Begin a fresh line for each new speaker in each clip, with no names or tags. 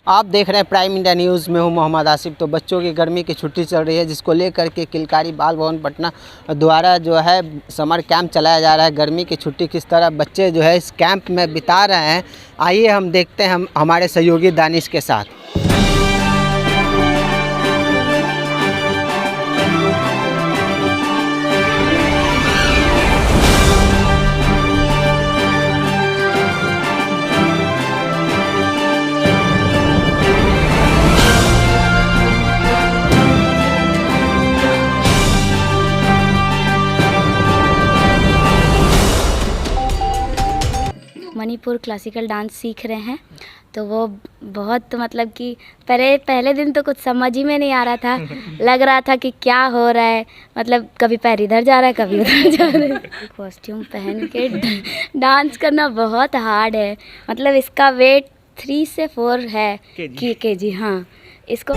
आप देख रहे हैं प्राइम इंडिया न्यूज़ में हूँ मोहम्मद आसिफ। तो बच्चों की गर्मी की छुट्टी चल रही है, जिसको लेकर के किलकारी बाल भवन पटना द्वारा जो है समर कैंप चलाया जा रहा है। गर्मी की छुट्टी किस तरह बच्चे जो है इस कैंप में बिता रहे हैं, आइए हम देखते हैं हम हमारे सहयोगी दानिश के साथ।
मणिपुर क्लासिकल डांस सीख रहे हैं। तो वो बहुत मतलब कि पहले दिन तो कुछ समझ ही में नहीं आ रहा था। लग रहा था कि क्या हो रहा है, मतलब कभी पैर इधर जा रहा है कभी उधर जा रहा है। कॉस्ट्यूम पहन के डांस करना बहुत हार्ड है। मतलब इसका वेट 3 से 4 है केजी। हाँ, इसको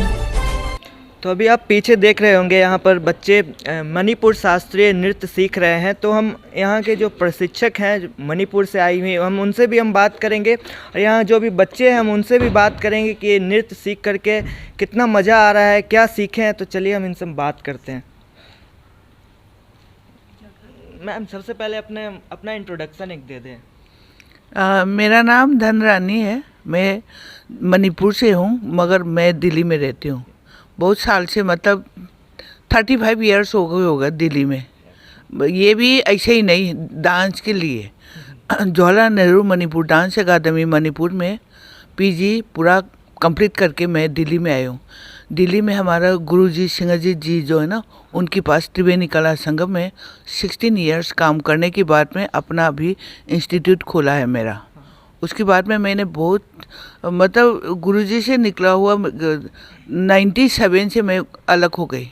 तो अभी आप पीछे देख रहे होंगे, यहाँ पर बच्चे मणिपुर शास्त्रीय नृत्य सीख रहे हैं। तो हम यहाँ के जो प्रशिक्षक हैं मणिपुर से आई हुई, हम उनसे भी हम बात करेंगे और यहाँ जो भी बच्चे हैं हम उनसे भी बात करेंगे कि ये नृत्य सीख करके कितना मज़ा आ रहा है, क्या सीखे हैं। तो चलिए हम इनसे बात करते हैं। मैम सबसे पहले अपना इंट्रोडक्शन एक दे दें।
मेरा नाम धनरानी है। मैं मणिपुर से हूँ, मगर मैं दिल्ली में रहती हूँ बहुत साल से। मतलब 35 इयर्स हो गए होगा दिल्ली में। ये भी ऐसे ही नहीं, डांस के लिए जवाहरलाल नेहरू मणिपुर डांस अकादमी मणिपुर में पीजी पूरा कंप्लीट करके मैं दिल्ली में आई हूँ। दिल्ली में हमारा गुरुजी सिंहजीत जी जो है ना, उनके पास त्रिवेणी कला संगम में 16 इयर्स काम करने के बाद में अपना अभी इंस्टीट्यूट खोला है मेरा। उसके बाद में मैंने बहुत मतलब गुरुजी से निकला हुआ 97 से मैं अलग हो गई।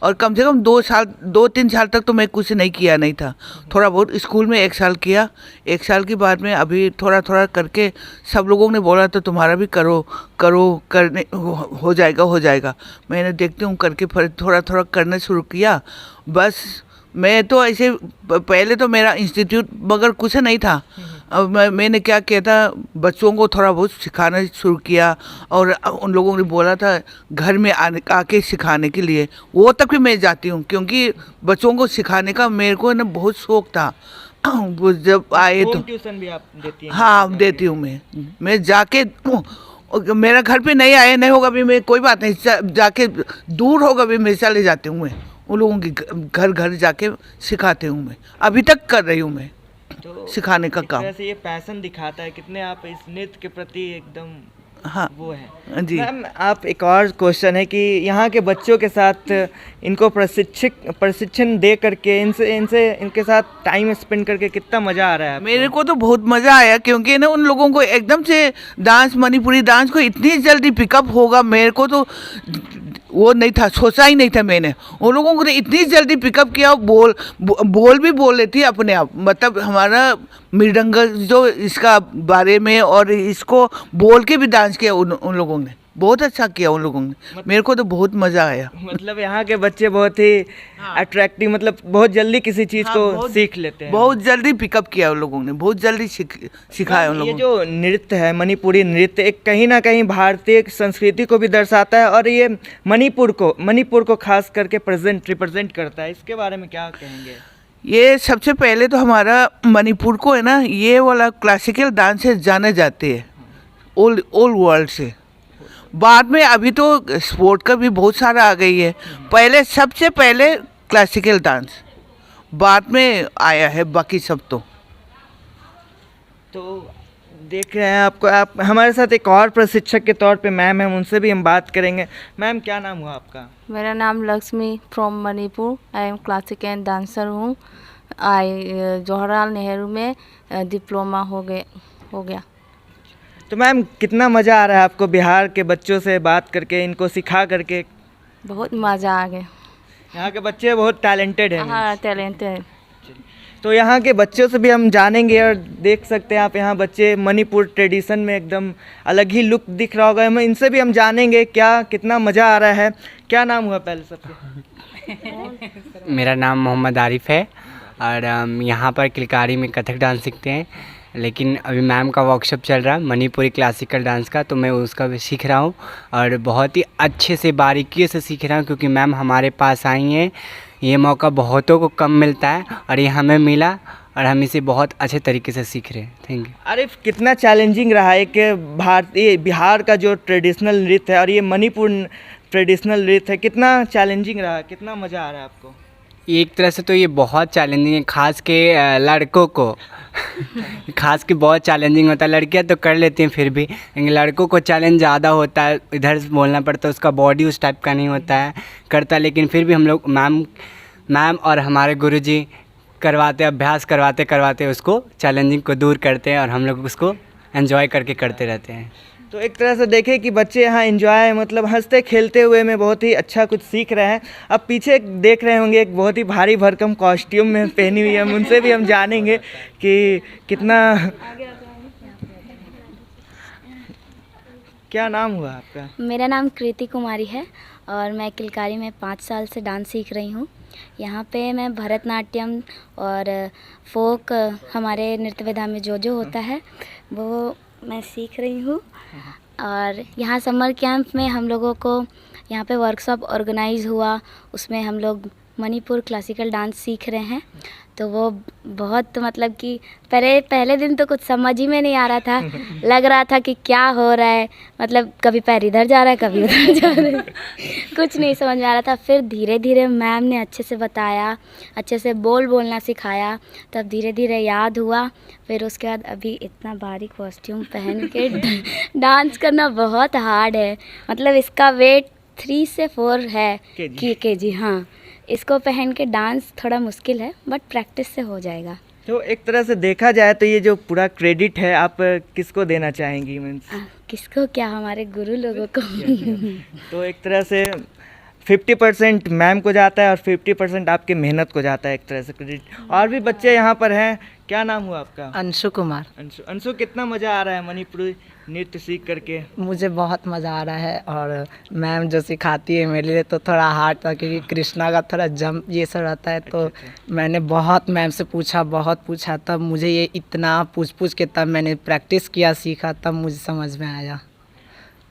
और कम से कम 2-3 साल तक तो मैं कुछ नहीं किया नहीं था। थोड़ा बहुत स्कूल में 1 साल किया। 1 साल के बाद में अभी थोड़ा थोड़ा करके सब लोगों ने बोला तो तुम्हारा भी करने हो जाएगा। मैंने देखती हूँ करके फिर थोड़ा थोड़ा करना शुरू किया। बस मैं तो ऐसे पहले तो मेरा इंस्टीट्यूट मगर कुछ नहीं था। अब मैंने क्या किया था, बच्चों को थोड़ा बहुत सिखाना शुरू किया और उन लोगों ने बोला था घर में आके सिखाने के लिए। वो तक भी मैं जाती हूँ क्योंकि बच्चों को सिखाने का मेरे को ना बहुत शौक था। वो जब आए तो
ट्यूशन भी आप देती हैं?
हाँ देती हूँ मैं जाके। मेरा घर पे नहीं आए नहीं होगा भी मैं कोई बात नहीं, जाके दूर होगा भी मैं चले जाती हूँ। मैं उन लोगों के घर जाके सिखाती हूँ। मैं अभी तक कर रही हूँ मैं
तो
सिखाने का काम।
वैसे ये पैशन दिखाता है कितने आप इस नृत्य के प्रति एकदम
हाँ
वो है
जी।
मैम आप एक और क्वेश्चन है कि यहाँ के बच्चों के साथ इनको प्रशिक्षण दे करके इनके साथ टाइम स्पेंड करके कितना मज़ा आ रहा है आपको?
मेरे को तो बहुत मज़ा आया क्योंकि ना उन लोगों को एकदम से डांस मणिपुरी डांस को इतनी जल्दी पिकअप होगा, मेरे को तो वो नहीं था, सोचा ही नहीं था मैंने। उन लोगों को इतनी जल्दी पिकअप किया। बोल भी बोल लेती है अपने आप। मतलब हमारा मृदंग जो इसका बारे में और इसको बोल के भी डांस किया उन लोगों ने। बहुत अच्छा किया उन लोगों ने। मेरे को तो बहुत मज़ा आया।
मतलब यहाँ के बच्चे बहुत ही अट्रैक्टिव, मतलब बहुत जल्दी किसी चीज़ को सीख लेते हैं।
बहुत जल्दी पिकअप किया उन लोगों ने, बहुत जल्दी सिखाया उन लोगों
ये जो नृत्य है मणिपुरी नृत्य, एक कहीं ना कहीं भारतीय संस्कृति को भी दर्शाता है और ये मणिपुर को खास करके रिप्रेजेंट करता है। इसके बारे में क्या कहेंगे?
ये सबसे पहले तो हमारा मणिपुर को है ना, ये वाला क्लासिकल डांस से जाने जाते हैं ऑल वर्ल्ड से। बाद में अभी तो स्पोर्ट का भी बहुत सारा आ गई है। पहले सबसे पहले क्लासिकल डांस, बाद में आया है बाकी सब। तो
देख रहे हैं आप हमारे साथ एक और प्रशिक्षक के तौर पे मैम है, उनसे भी हम बात करेंगे। मैम क्या नाम हुआ आपका?
मेरा नाम Lakshmi from Manipur. I am classical dancer हूँ। जवाहरलाल नेहरू में डिप्लोमा हो गया।
तो मैम कितना मज़ा आ रहा है आपको बिहार के बच्चों से बात करके, इनको सिखा करके?
बहुत मज़ा आ गया।
यहाँ के बच्चे बहुत टैलेंटेड हैं।
हाँ टैलेंटेड।
तो यहाँ के बच्चों से भी हम जानेंगे और देख सकते हैं आप, यहाँ बच्चे मणिपुर ट्रेडिशन में एकदम अलग ही लुक दिख रहा होगा। इनसे भी हम जानेंगे कितना मज़ा आ रहा है। क्या नाम हुआ पहले सबके?
मेरा नाम मोहम्मद आरिफ है और यहाँ पर किलकारी में कथक डांस सीखते हैं। लेकिन अभी मैम का वर्कशॉप चल रहा है मणिपुरी क्लासिकल डांस का, तो मैं उसका भी सीख रहा हूँ और बहुत ही अच्छे से बारीकियों से सीख रहा हूँ, क्योंकि मैम हमारे पास आई हैं। ये मौका बहुतों को कम मिलता है और ये हमें मिला और हम इसे बहुत अच्छे तरीके से सीख रहे हैं। Thank you.
आरिफ, कितना चैलेंजिंग रहा है कि भारतीय बिहार का जो ट्रेडिशनल नृत्य है और ये मणिपुर ट्रेडिशनल नृत्य है, कितना चैलेंजिंग रहा, कितना मज़ा आ रहा है आपको?
एक तरह से तो ये बहुत चैलेंजिंग है, खास के लड़कों को खास के बहुत चैलेंजिंग होता है। लड़कियां तो कर लेती हैं फिर भी, लेकिन लड़कों को चैलेंज ज़्यादा होता है। इधर से बोलना पड़ता है, उसका बॉडी उस टाइप का नहीं होता है करता, लेकिन फिर भी हम लोग मैम और हमारे गुरुजी करवाते, अभ्यास करवाते करवाते उसको चैलेंजिंग को दूर करते हैं और हम लोग उसको एंजॉय करके करते रहते हैं।
तो एक तरह से देखें कि बच्चे यहाँ एंजॉय, मतलब हंसते खेलते हुए में बहुत ही अच्छा कुछ सीख रहे हैं। अब पीछे देख रहे होंगे एक बहुत ही भारी भरकम कॉस्ट्यूम में पहनी हुई है, हम उनसे भी हम जानेंगे कि कितना, क्या नाम हुआ आपका?
मेरा नाम कृति कुमारी है और मैं किलकारी में 5 साल से डांस सीख रही हूँ। यहाँ पे मैं भरतनाट्यम और फोक, हमारे नृत्य विधा में जो होता है वो मैं सीख रही हूँ। और यहाँ समर कैंप में हम लोगों को यहाँ पे वर्कशॉप ऑर्गेनाइज हुआ, उसमें हम लोग मणिपुर क्लासिकल डांस सीख रहे हैं। तो वो बहुत मतलब कि पहले दिन तो कुछ समझ ही में नहीं आ रहा था, लग रहा था कि क्या हो रहा है, मतलब कभी पैर इधर जा रहा है कभी उधर जा रहा है, कुछ नहीं समझ में आ रहा था। फिर धीरे धीरे मैम ने अच्छे से बताया, अच्छे से बोलना सिखाया, तब धीरे धीरे याद हुआ। फिर उसके बाद अभी इतना भारी कॉस्ट्यूम पहन के डांस करना बहुत हार्ड है, मतलब इसका वेट 3 से 4 है केजी। हाँ, इसको पहन के डांस थोड़ा मुश्किल है, बट प्रैक्टिस से हो जाएगा।
तो एक तरह से देखा जाए तो ये जो पूरा क्रेडिट है आप किसको देना चाहेंगी? मीन्स
किसको क्या, हमारे गुरु लोगों को।
तो एक तरह से 50% मैम को जाता है और 50% आपके मेहनत को जाता है एक तरह से क्रेडिट। और भी बच्चे यहाँ पर हैं, क्या नाम हुआ आपका?
अंशु कुमार।
अंशु, कितना मज़ा आ रहा है मणिपुरी नृत्य सीख करके?
मुझे बहुत मज़ा आ रहा है और मैम जो सिखाती है मेरे लिए तो थोड़ा हार्ड था, क्योंकि कृष्णा का थोड़ा जंप ये सब रहता है। तो मैंने बहुत मैम से बहुत पूछा, तब मुझे ये इतना पूछ के तब मैंने प्रैक्टिस किया, सीखा, तब मुझे समझ में आया।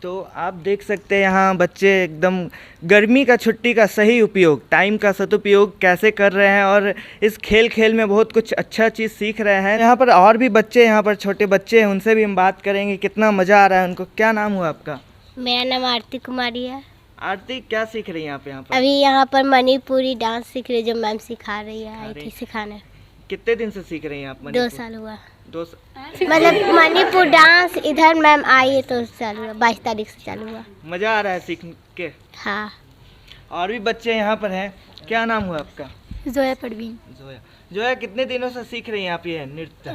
तो आप देख सकते हैं यहाँ बच्चे एकदम गर्मी का छुट्टी का सही उपयोग, टाइम का सदुपयोग कैसे कर रहे हैं और इस खेल में बहुत कुछ अच्छा चीज़ सीख रहे हैं। यहाँ पर और भी बच्चे, यहाँ पर छोटे बच्चे हैं, उनसे भी हम बात करेंगे कितना मज़ा आ रहा है उनको। क्या नाम हुआ आपका?
मेरा नाम आरती कुमारी है।
आरती, क्या सीख रही हैं आप यहाँ पर?
अभी यहाँ पर मणिपुरी डांस सीख रही है, जो मैम सिखा रही है, आई थी सिखाने।
कितने दिन से सीख रही हैं आप?
2 साल हुआ।
2
मतलब मणिपुर डांस इधर मैम आई है तो चालू हुआ, 22 तारीख से चालू हुआ।
मज़ा आ रहा है सीख के?
हाँ।
और भी बच्चे यहाँ पर हैं, क्या नाम हुआ आपका?
जोया परवीन।
जोया, कितने दिनों से सीख रही हैं आप ये नृत्य?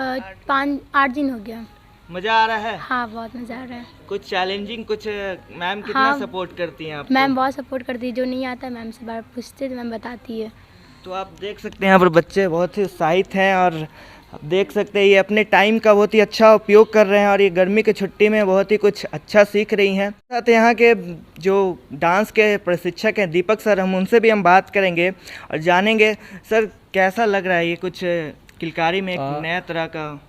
5-8 दिन हो गया।
मज़ा आ रहा है?
हाँ, बहुत मज़ा आ रहा है।
कुछ चैलेंजिंग, कुछ मैम कितना
हाँ,
सपोर्ट करती हैं आपको?
मैम बहुत सपोर्ट करती है, जो नहीं आता मैम से बार पूछते तो मैम बताती है।
तो आप देख सकते हैं यहाँ पर बच्चे बहुत ही उत्साहित हैं और आप देख सकते हैं ये अपने टाइम का बहुत ही अच्छा उपयोग कर रहे हैं और ये गर्मी की छुट्टी में बहुत ही कुछ अच्छा सीख रही हैं। साथ यहाँ के जो डांस के प्रशिक्षक हैं दीपक सर, हम उनसे भी हम बात करेंगे और जानेंगे सर कैसा लग रहा है ये कुछ किलकारी में एक नया तरह का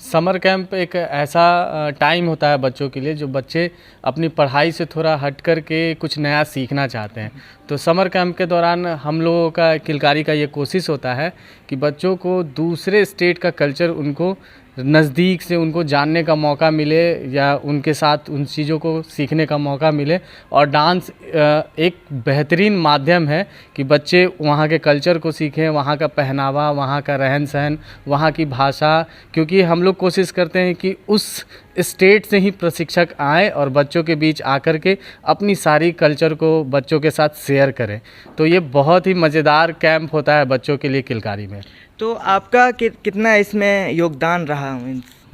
समर कैंप एक ऐसा टाइम होता है बच्चों के लिए जो बच्चे अपनी पढ़ाई से थोड़ा हट कर के कुछ नया सीखना चाहते हैं। तो समर कैंप के दौरान हम लोगों का किलकारी का ये कोशिश होता है कि बच्चों को दूसरे स्टेट का कल्चर उनको नज़दीक से उनको जानने का मौका मिले या उनके साथ उन चीज़ों को सीखने का मौका मिले। और डांस एक बेहतरीन माध्यम है कि बच्चे वहाँ के कल्चर को सीखें, वहाँ का पहनावा, वहाँ का रहन सहन, वहाँ की भाषा, क्योंकि हम लोग कोशिश करते हैं कि उस स्टेट से ही प्रशिक्षक आए और बच्चों के बीच आकर के अपनी सारी कल्चर को बच्चों के साथ शेयर करें। तो ये बहुत ही मज़ेदार कैंप होता है बच्चों के लिए किलकारी में।
तो आपका कितना इसमें योगदान रहा?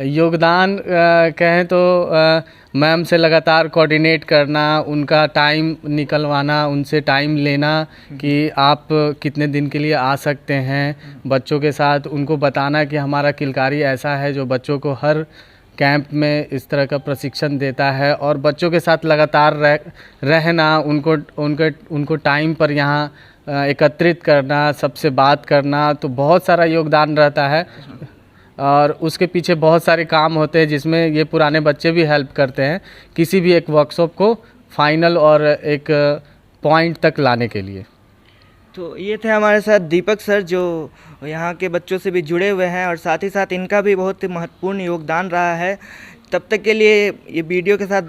योगदान कहें तो मैम से लगातार कोऑर्डिनेट करना, उनका टाइम निकलवाना, उनसे टाइम लेना कि आप कितने दिन के लिए आ सकते हैं बच्चों के साथ, उनको बताना कि हमारा किलकारी ऐसा है जो बच्चों को हर कैंप में इस तरह का प्रशिक्षण देता है और बच्चों के साथ लगातार रहना, उनको टाइम पर यहाँ एकत्रित करना, सबसे बात करना, तो बहुत सारा योगदान रहता है। और उसके पीछे बहुत सारे काम होते हैं जिसमें ये पुराने बच्चे भी हेल्प करते हैं किसी भी एक वर्कशॉप को फाइनल और एक पॉइंट तक लाने के लिए।
तो ये थे हमारे साथ दीपक सर जो यहाँ के बच्चों से भी जुड़े हुए हैं और साथ ही साथ इनका भी बहुत ही महत्वपूर्ण योगदान रहा है। तब तक के लिए ये वीडियो के साथ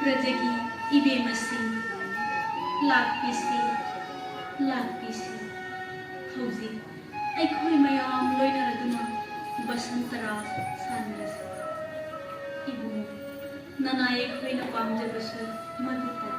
Brajagi ibe masi lakpisi khauji aikhoi mayam loinaraduna basantara sanras ibu nanaye khoina pamjabasu madita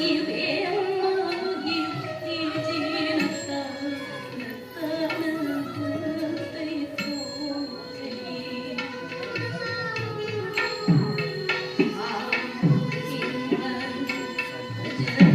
Thank you.